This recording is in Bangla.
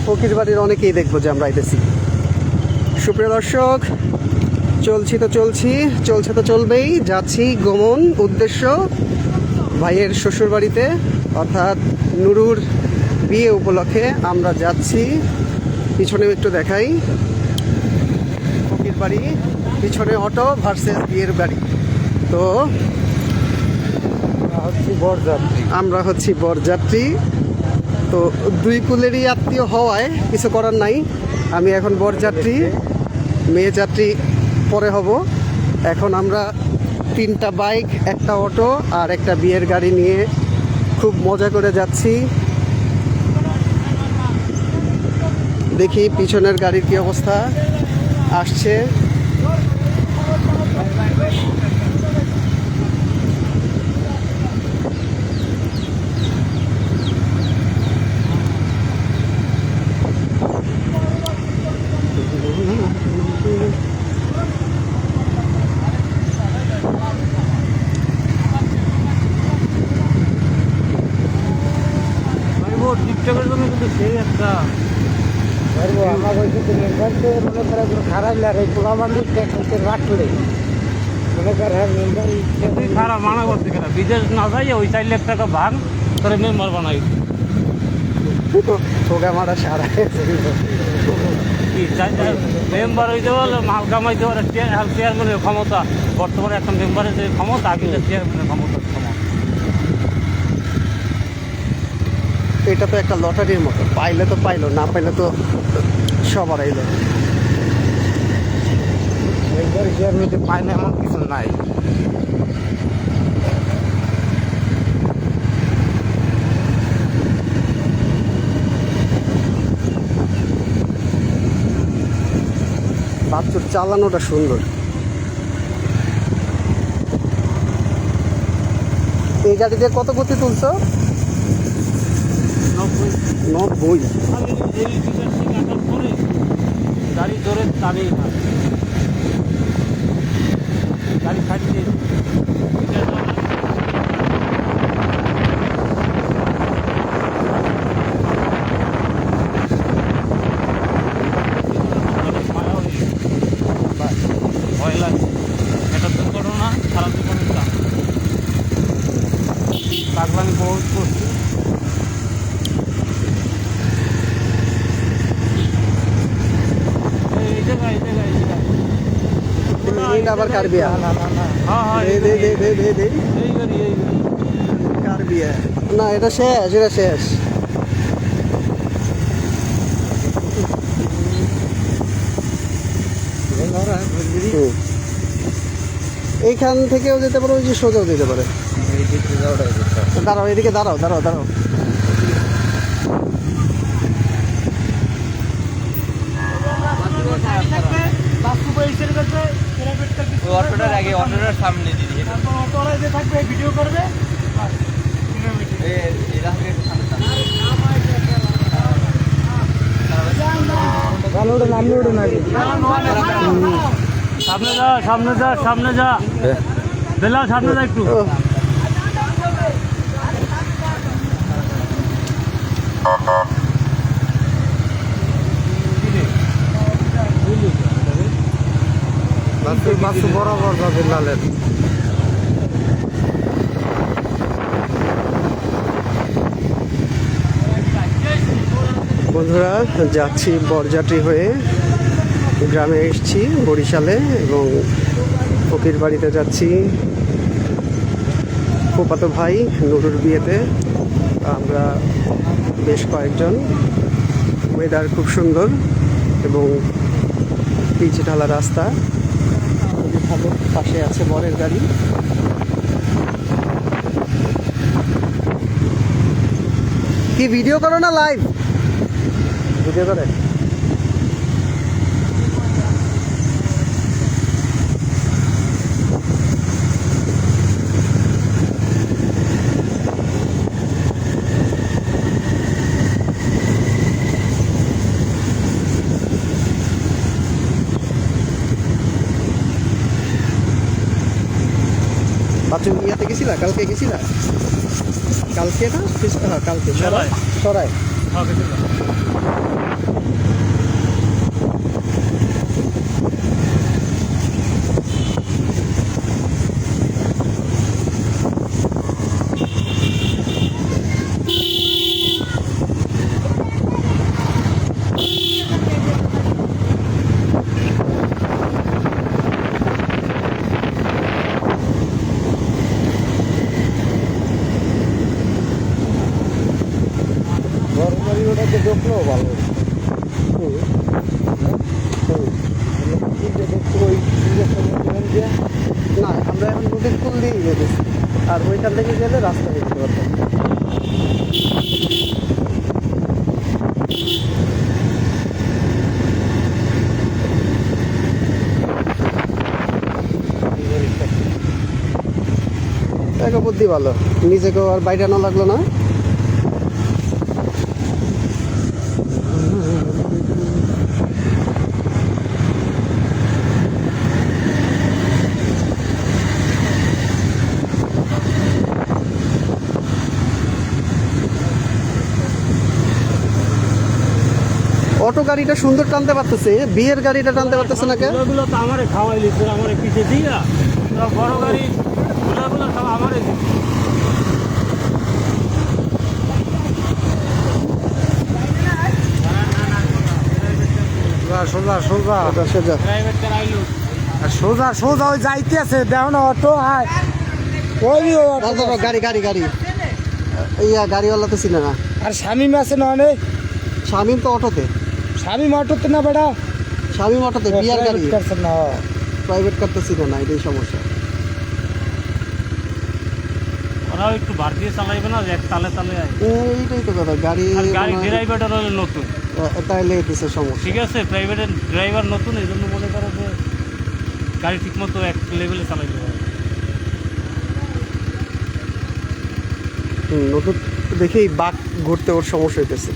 ফকির বাড়ির অনেকেই দেখবো যে আমরা আইতেছি। সুপ্রিয় দর্শক, চলছে তো চলবেই। যাচ্ছি গমন উদ্দেশ্য ভাইয়ের শ্বশুর বাড়িতে, অর্থাৎ নুরুর বিয়ে উপলক্ষে আমরা যাচ্ছি। পিছনে একটু দেখাই, ফকির বাড়ি, পিছনে অটো ভার্সেস বিয়ের বাড়ি। তো আমরা হচ্ছি বরযাত্রী। তো দুই কুলেরই আত্মীয় হওয়ায় কিছু করার নাই। আমি এখন বরযাত্রী, মেয়ে যাত্রী পরে হব। এখন আমরা 3টা বাইক, একটা অটো আর একটা বিয়ের গাড়ি নিয়ে খুব মজা করে যাচ্ছি। দেখি পিছনের গাড়ির কি অবস্থা। আসছে টিকটকের জন্য কিন্তু সেই একটা আমার মনে করে খারাপ লাগে পোলা বান্ধব রাখলে মনে করে খারাপ মানা করতে গেলে বিদেশ না যাই ওই 4 লাখ টাকা ভাগ করে মেম্বার বানাই ঠোকা মারা সারা মেম্বার হইতে বলে মাল কামাইতে পারে চেয়ারম্যানের ক্ষমতা। বর্তমানে একটা মেম্বারের যে ক্ষমতা কিন্তু চেয়ারম্যানের ক্ষমতা সমান। এটা তো একটা লটারির মতো, পাইলে তো পাইলো, না পাইলে তো সবার আইলো। চেয়ারম্যানকে পায় না এমন কিছু নাই। বাচ্চুর চালানোটা সুন্দর। এই গাড়ি দিয়ে কত গতি তুলছো? 90। গাড়ি জোরে টানেই না, গাড়ি ছাড়িয়ে ভয় লাগে। এটা দুর্ঘটনা, সারা জীবনের দাম পাগলামি বহুত করছি। আবার কার বিয়া? কার বিয়া? না, এটা শেষ, এটা শেষ। এইখান থেকেও যেতে পারো, ওই যে সোজাও যেতে পারে। দাঁড়াও, এদিকে দাঁড়াও দাঁড়াও দাঁড়াও। অটোটার আগে অটোটার সামনে দিদি থাকবে, ভিডিও করবে। সামনে যা, সামনে যা, সামনে যা, বেলা সামনে যা একটু। বাসু বরাবর যাবে লালের। বন্ধুরা, যাচ্ছি বরযাত্রী হয়ে, গ্রামে এসেছি বরিশালে এবং ফকির বাড়িতে যাচ্ছি ফুফাতো ভাই নুরুর বিয়েতে। আমরা বেশ কয়েকজন। ওয়েদার খুব সুন্দর এবং পিচ ঢালা রাস্তা, খুবই ভালো। পাশে আছে বরের গাড়ি। কি ভিডিও করো না লাইভ? ভিডিও করে। বাচ্চু ইয়াতে গেছিলা? কালকে গেছিলা? কালকে না, কালকে সরাই। গরমারি ওটাকে দেখলেও ভালো না আমরা এখন নদীর কুল দিয়েই যেতেছি, আর ওইখান থেকে গেলে রাস্তা হয়ে যেতে পারতাম। একটা বুদ্ধি ভালো, নিজেকেও আর বাইরানো লাগলো না। অটো গাড়িটা সুন্দর টানতে পারতেছে, বিয়ের গাড়িটা টানতে পারতেছে না কে? ওগুলো তো আমারে খাওয়াইলি, তোর আমারে পিছিয়ে দিয়া বড় গাড়ি ওগুলো সব আমারে দিবি। সোজা সোজা এটা সোজা। প্রাইভেট কার আইলো আর সোজা সোজা ওই যাইতে আছে, দেখো না অটো আয় ওই দাদা, গাড়ি গাড়ি গাড়ি ইয়া গাড়িওয়ালা তো ছিল না। আর শামিম আছে না অনেক, শামিম তো অটোতে, শামিম অটোতে না বেটা, শামিম অটোতে, বিয়ার গাড়ি করছে না। প্রাইভেট কার তো ছিল না, এটাই সমস্যা। ওরাও একটু বার দিয়ে চালাইবে না, এক তালে তালে আয়। এইটাই তো কথা, গাড়ি আর গাড়ি ড্রাইভারটা হলো নতুন, তাইলে দিছে সমস্যা। ঠিক আছে, প্রাইভেটের ড্রাইভার নতুন, এই জন্য মনে করো যে গাড়ি ঠিক মতো এক লেভেলে চালাইতে পারে। নতুন দেখেই বাঘ ঘুরতে ওর সমস্যা হইতেছে।